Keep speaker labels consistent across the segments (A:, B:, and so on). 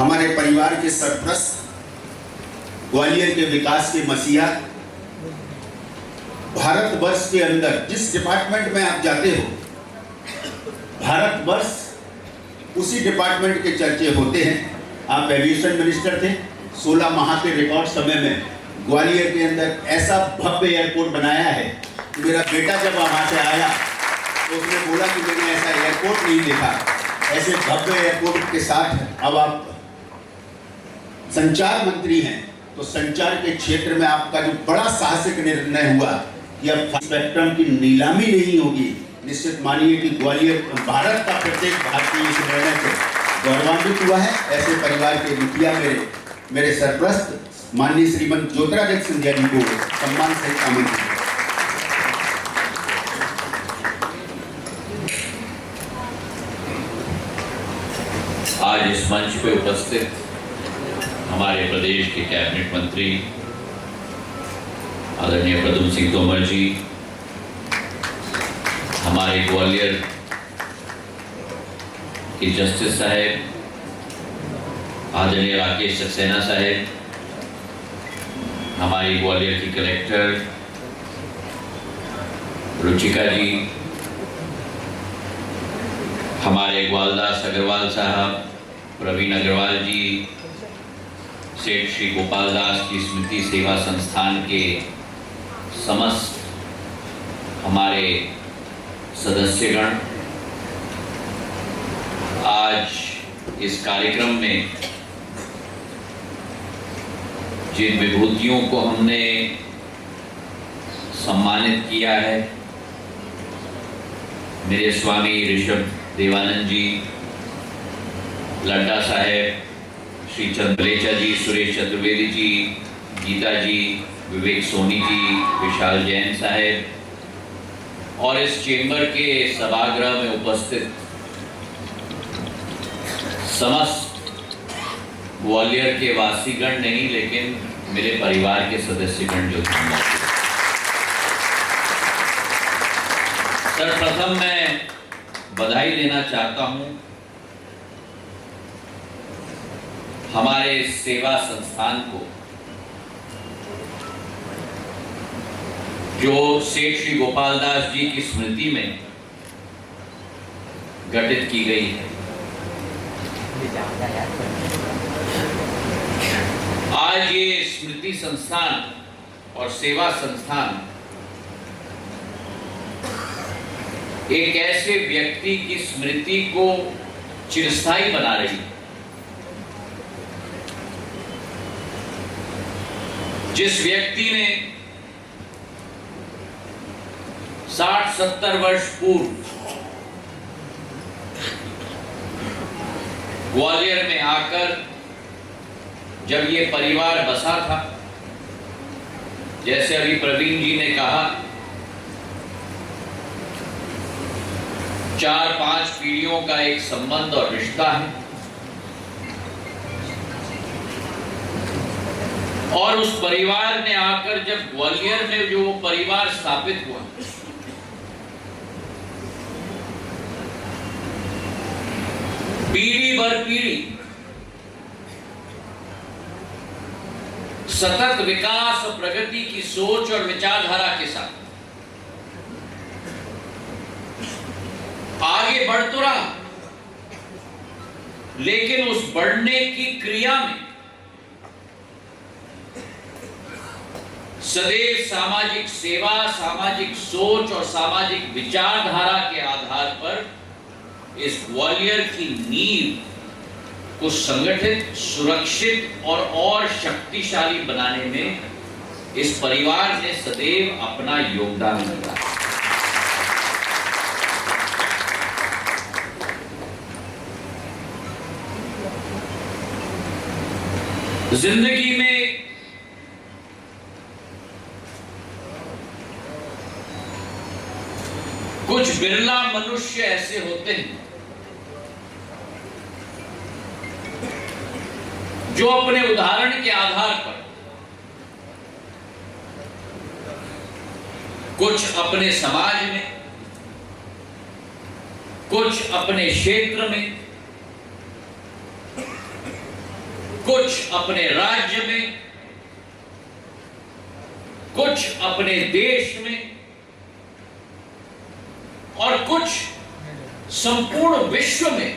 A: हमारे परिवार के सरप्रस्त, ग्वालियर के विकास के मसीहा, भारतवर्ष के अंदर जिस डिपार्टमेंट में आप जाते हो, भारतवर्ष उसी डिपार्टमेंट के चर्चे होते हैं। आप एविएशन मिनिस्टर थे, 16 माह के रिकॉर्ड समय में ग्वालियर के अंदर ऐसा भव्य एयरपोर्ट बनाया है। मेरा बेटा जब वहाँ से आया तो उसने बोला कि मैंने ऐसा एयरपोर्ट नहीं देखा। ऐसे भव्य एयरपोर्ट के साथ अब आप संचार मंत्री हैं, तो संचार के क्षेत्र में आपका जो बड़ा साहसिक निर्णय हुआ कि अब स्पेक्ट्रम की नीलामी नहीं होगी, निश्चित मानिए कि ग्वालियर भारत का प्रत्येक भारतीय इस निर्णय से गौरवान्वित हुआ है। ऐसे परिवार के मुखिया मेरे सरप्रस्त माननीय श्रीमंत ज्योतिरादित्य सिंधिया जी को सम्मान सहित आमंत्रित।
B: आज इस मंच पे उपस्थित हमारे प्रदेश के कैबिनेट मंत्री आदरणीय प्रद्युम्न सिंह तोमर जी, हमारे ग्वालियर के जस्टिस साहब आदरणीय राकेश सक्सेना साहब, हमारी ग्वालियर की कलेक्टर रुचिका जी, हमारे ग्वालदास अग्रवाल साहब, प्रवीण अग्रवाल जी, सेठ श्री गोपाल दास की स्मृति सेवा संस्थान के समस्त हमारे सदस्यगण, आज इस कार्यक्रम में जिन विभूतियों को हमने सम्मानित किया है, मेरे स्वामी ऋषभ देवानंद जी, लड्डा साहेब, श्री चंद्रेचा जी, सुरेश चतुर्वेदी जी, गीता जी, विवेक सोनी जी, विशाल जैन साहेब और इस चेंबर के सभागृह में उपस्थित समस्त ग्वालियर के वासीगण नहीं, लेकिन मेरे परिवार के सदस्यगण जो थे। सर्वप्रथम मैं बधाई देना चाहता हूं हमारे सेवा संस्थान को, जो सेठ श्री गोपाल दास जी की स्मृति में गठित की गई है। आज ये स्मृति संस्थान और सेवा संस्थान एक ऐसे व्यक्ति की स्मृति को चिरस्थायी बना रही है, जिस व्यक्ति ने 60-70 वर्ष पूर्व ग्वालियर में आकर जब ये परिवार बसा था, जैसे अभी प्रवीण जी ने कहा, 4-5 पीढ़ियों का एक संबंध और रिश्ता है, और उस परिवार ने आकर जब ग्वालियर में जो परिवार स्थापित हुआ, पीढ़ी भर पीढ़ी सतत विकास और प्रगति की सोच और विचारधारा के साथ आगे बढ़ तो रहा, लेकिन उस बढ़ने की क्रिया में सदैव सामाजिक सेवा, सामाजिक सोच और सामाजिक विचारधारा के आधार पर इस ग्वालियर की नींव को संगठित, सुरक्षित और शक्तिशाली बनाने में इस परिवार ने सदैव अपना योगदान दिया। जिंदगी में कुछ बिरला मनुष्य ऐसे होते हैं जो अपने उदाहरण के आधार पर कुछ अपने समाज में, कुछ अपने क्षेत्र में कुछ अपने राज्य में, कुछ अपने देश में और कुछ संपूर्ण विश्व में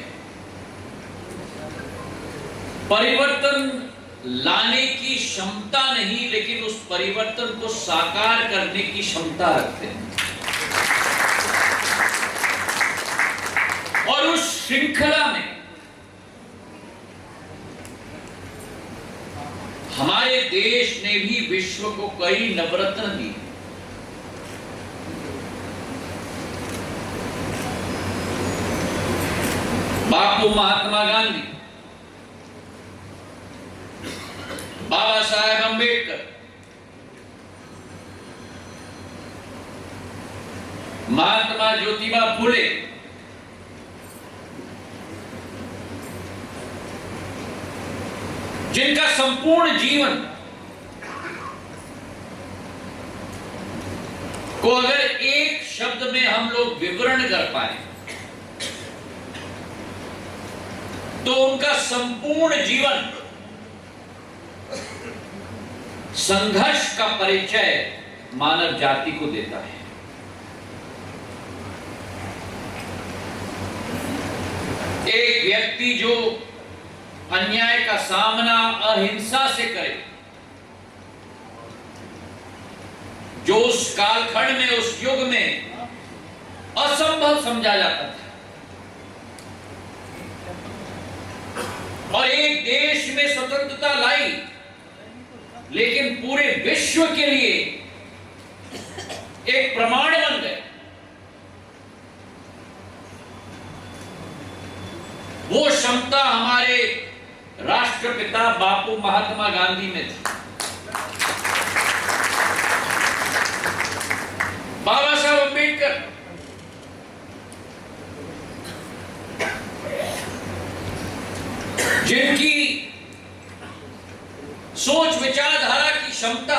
B: परिवर्तन लाने की क्षमता नहीं, लेकिन उस परिवर्तन को साकार करने की क्षमता रखते हैं। और उस श्रृंखला में हमारे देश ने भी विश्व को कई नवरत्न दी। बापू महात्मा गांधी, बाबा साहेब अंबेडकर, महात्मा ज्योतिबा फुले, जिनका संपूर्ण जीवन को अगर एक शब्द में हम लोग विवरण कर पाए तो उनका संपूर्ण जीवन संघर्ष का परिचय मानव जाति को देता है। एक व्यक्ति जो अन्याय का सामना अहिंसा से करे, जो उस कालखंड में, उस युग में असंभव समझा जाता था, और एक देश में स्वतंत्रता लाई, लेकिन पूरे विश्व के लिए एक प्रमाण बन गए। वो क्षमता हमारे राष्ट्रपिता बापू महात्मा गांधी में थी। बाबा साहब अंबेडकर, जिनकी सोच विचारधारा की क्षमता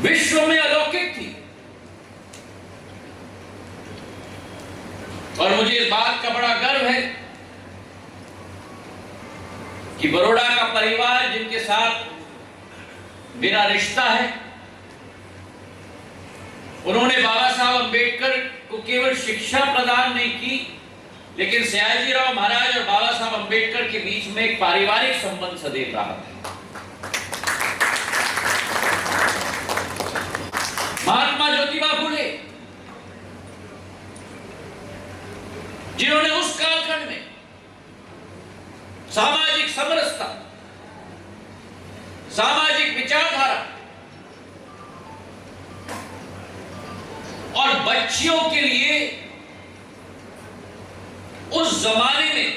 B: विश्व में अलौकिक थी, और मुझे इस बात का बड़ा गर्व है कि बड़ौदा का परिवार, जिनके साथ मेरा रिश्ता है, उन्होंने बाबा साहब अंबेडकर को केवल शिक्षा प्रदान नहीं की, लेकिन सयाजीराव महाराज और बाबा साहब अंबेडकर के बीच में एक पारिवारिक संबंध सदैव रहा था। महात्मा ज्योतिबा फुले, जिन्होंने उस कालखंड में सामाजिक समरसता, सामाजिक विचारधारा और बच्चियों के लिए उस जमाने में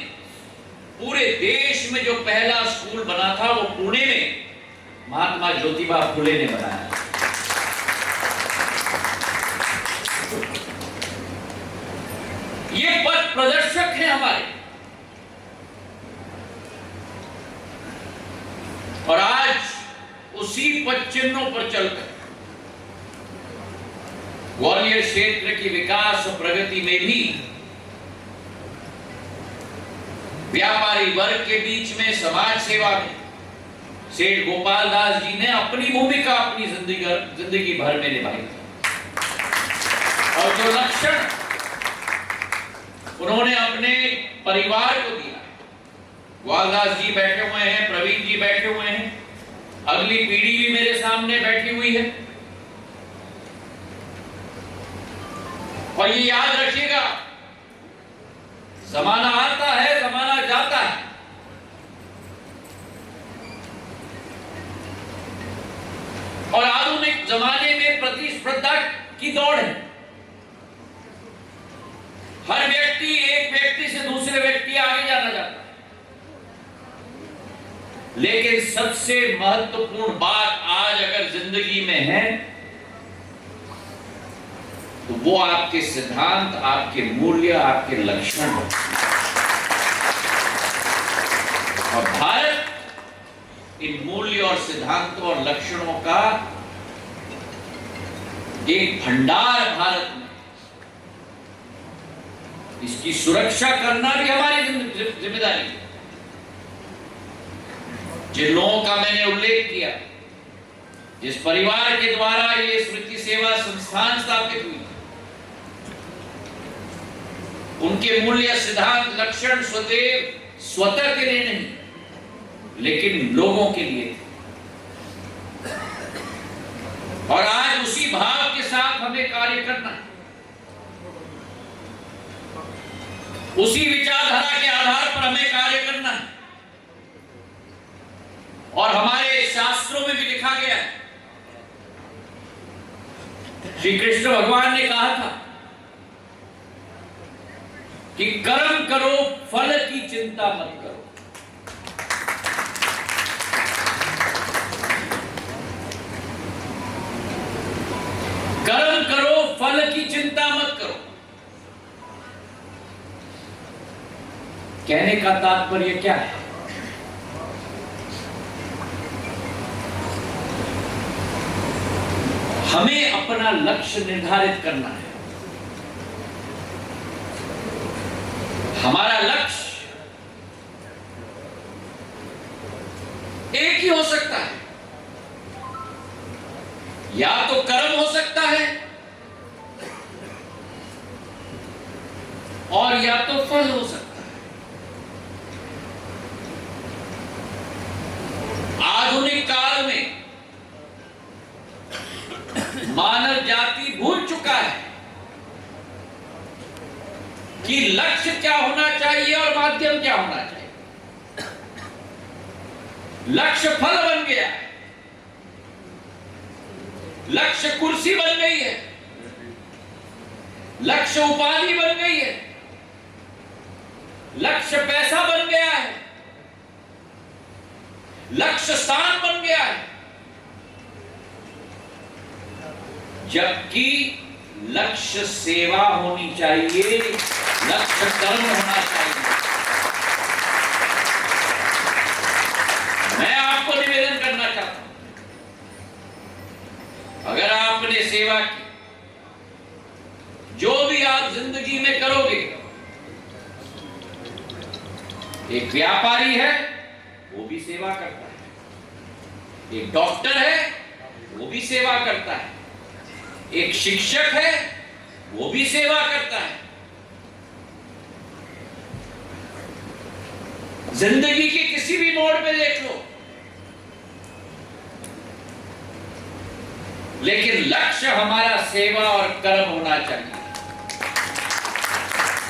B: पूरे देश में जो पहला स्कूल बना था, वो पुणे में महात्मा ज्योतिबा फुले ने बनाया। ये पथ प्रदर्शक हैं हमारे, और आज उसी पथ चिन्हों पर चलकर ग्वालियर क्षेत्र की विकास और प्रगति में भी व्यापारी वर्ग के बीच में, समाज सेवा में सेठ गोपाल दास जी ने अपनी भूमिका अपनी जिंदगी भर में निभाई। और जो लक्षण उन्होंने अपने परिवार को दिया, ग्वालदास जी बैठे हुए हैं, प्रवीण जी बैठे हुए हैं, अगली पीढ़ी भी मेरे सामने बैठी हुई है, और ये याद रखिएगा, जमाना आता है, जमाना जाता है, और आधुनिक जमाने में प्रतिस्पर्धा की दौड़ है। हर व्यक्ति एक व्यक्ति से दूसरे व्यक्ति आगे जाना चाहता है, लेकिन सबसे महत्वपूर्ण बात आज अगर जिंदगी में है तो वो आपके सिद्धांत, आपके मूल्य, आपके लक्षण हैं। और भारत इन मूल्य और सिद्धांतों और लक्षणों का एक भंडार भारत में इसकी सुरक्षा करना भी हमारी जिम्मेदारी है। जिन लोगों का मैंने उल्लेख किया, जिस परिवार के द्वारा ये स्मृति सेवा संस्थान स्थापित हुई, उनके मूल्य, सिद्धांत, लक्षण स्वदेव स्वतः के लिए नहीं, लेकिन लोगों के लिए थे। और आज उसी भाव के साथ हमें कार्य करना है। उसी विचारधारा के आधार पर हमें कार्य करना है। और हमारे शास्त्रों में भी लिखा गया है, श्री कृष्ण भगवान ने कहा था कि कर्म करो, फल की चिंता मत करो। कर्म करो, फल की चिंता मत करो। कहने का तात्पर्य क्या है? हमें अपना लक्ष्य निर्धारित करना है। हमारा लक्ष्य एक ही हो सकता है, या तो कर्म हो सकता है और या तो फल हो सकता है। आधुनिक काल में मानव जाति भूल चुका है कि लक्ष्य क्या होना चाहिए और माध्यम क्या होना चाहिए। लक्ष्य फल बन गया है, लक्ष्य कुर्सी बन गई है, लक्ष्य उपाधि बन गई है, लक्ष्य पैसा बन गया है, लक्ष्य स्थान बन गया है। जबकि लक्ष्य सेवा होनी चाहिए, लक्ष्य कर्म होना चाहिए। मैं आपको निवेदन करना चाहता हूं, अगर आपने सेवा की, जो भी आप जिंदगी में करोगे, एक व्यापारी है वो भी सेवा करता है, एक डॉक्टर है वो भी सेवा करता है, एक शिक्षक है वो भी सेवा करता है। जिंदगी के किसी भी मोड़ पे देख लो, लेकिन लक्ष्य हमारा सेवा और कर्म होना चाहिए।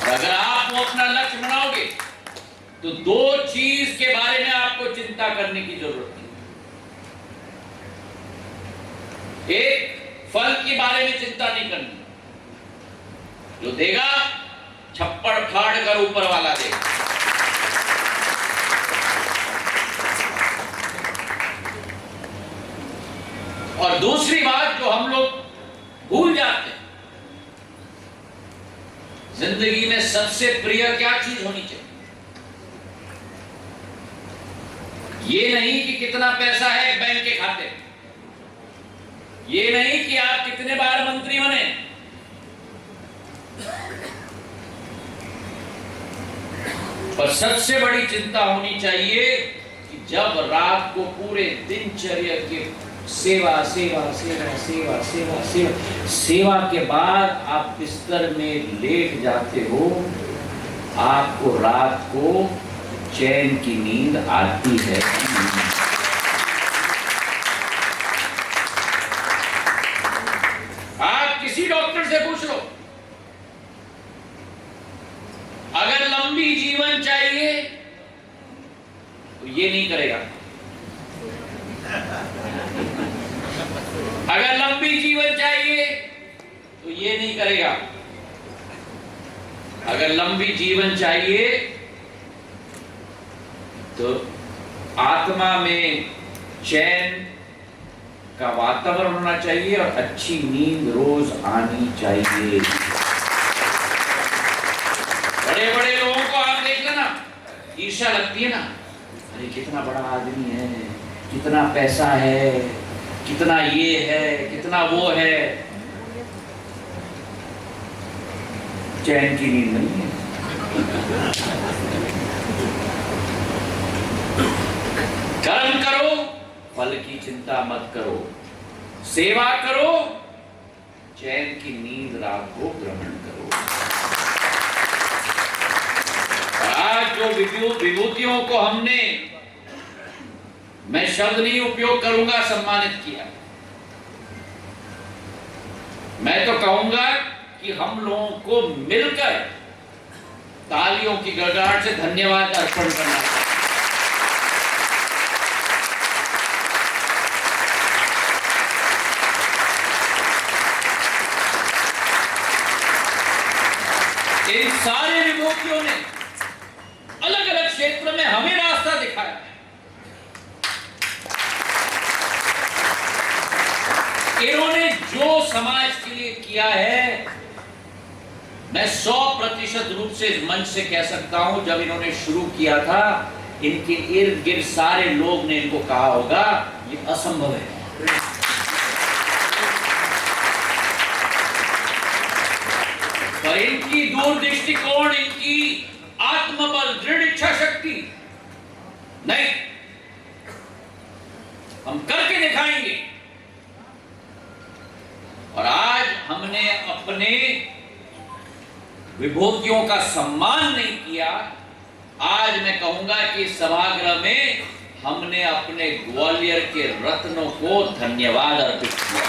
B: और अगर आप वो अपना लक्ष्य बनाओगे तो दो चीज के बारे में आपको चिंता करने की जरूरत नहीं। एक, फल के बारे में चिंता नहीं करनी, जो देगा छप्पड़ फाड़ कर ऊपर वाला देगा। और दूसरी बात जो हम लोग भूल जाते हैं, जिंदगी में सबसे प्रिय क्या चीज होनी चाहिए? ये नहीं कि कितना पैसा है बैंक के खाते में, ये नहीं कि आप कितने बार मंत्री बने, पर सबसे बड़ी चिंता होनी चाहिए कि जब रात को पूरे दिनचर्या के सेवा सेवा सेवा सेवा सेवा सेवा सेवा के बाद आप बिस्तर में लेट जाते हो, आपको रात को चैन की नींद आती है। आप किसी डॉक्टर से पूछ लो, अगर लंबी जीवन चाहिए तो ये नहीं करेगा। अगर लंबी जीवन चाहिए तो ये नहीं करेगा। अगर लंबी जीवन चाहिए तो आत्मा में चैन का वातावरण होना चाहिए और अच्छी नींद रोज आनी चाहिए। बड़े बड़े लोगों को आप देख लेना, ईर्ष्या लगती है ना, अरे कितना बड़ा आदमी है, कितना पैसा है, कितना ये है, कितना वो है। चैन की नींद नहीं है। कर्म करो, फल की चिंता मत करो, सेवा करो, चैन की नींद रात को ग्रहण करो। आज जो विभूतियों को हमने, मैं शब्द नहीं उपयोग करूंगा, सम्मानित किया, मैं तो कहूंगा कि हम लोगों को मिलकर तालियों की गड़गड़ाहट से धन्यवाद अर्पण करना चाहिए। इन सारे विभूतियों ने अलग अलग क्षेत्र में हमें रास्ता दिखाया। इन्होंने जो समाज के लिए किया है, मैं 100% रूप से इस मंच से कह सकता हूं, जब इन्होंने शुरू किया था, इनके इर्द गिर्द सारे लोग ने इनको कहा होगा ये असंभव है। पर इनकी दूरदृष्टिकोण, इनकी आत्मबल, दृढ़ इच्छा शक्ति, नहीं, हम करके दिखाएंगे। और आज हमने अपने विभूतियों का सम्मान नहीं किया। आज मैं कहूंगा कि सभागृह में हमने अपने ग्वालियर के रत्नों को धन्यवाद अर्पित किया।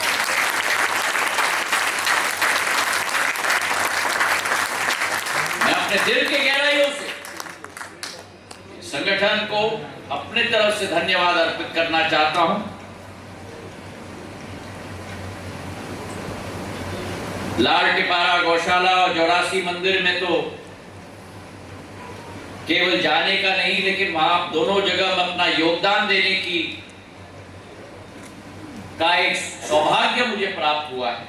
B: मैं अपने दिल के गहराइयों से संगठन को अपने तरफ से धन्यवाद अर्पित करना चाहता हूं। लाल टिपारा गौशाला और 84 मंदिर में तो केवल जाने का नहीं, लेकिन वहां दोनों जगह में अपना योगदान देने का एक सौभाग्य मुझे प्राप्त हुआ है।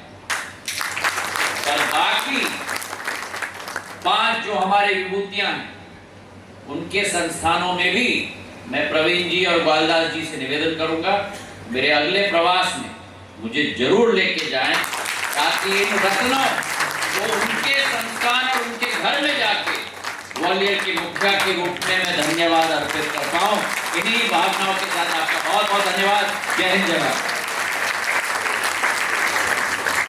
B: पर बाकी 5 जो हमारे विभूतियां हैं, उनके संस्थानों में भी मैं प्रवीण जी और ग्वालदास जी से निवेदन करूंगा, मेरे अगले प्रवास में मुझे जरूर लेके जाएं, ताकि इन रत्नों को उनके संस्थान और उनके घर में जाके ग्वालियर की मुखिया के रूप में मैं धन्यवाद अर्पित करता हूं। इन्हीं भावनाओं के साथ आपका बहुत बहुत धन्यवाद। जय हिंद, जय भारत।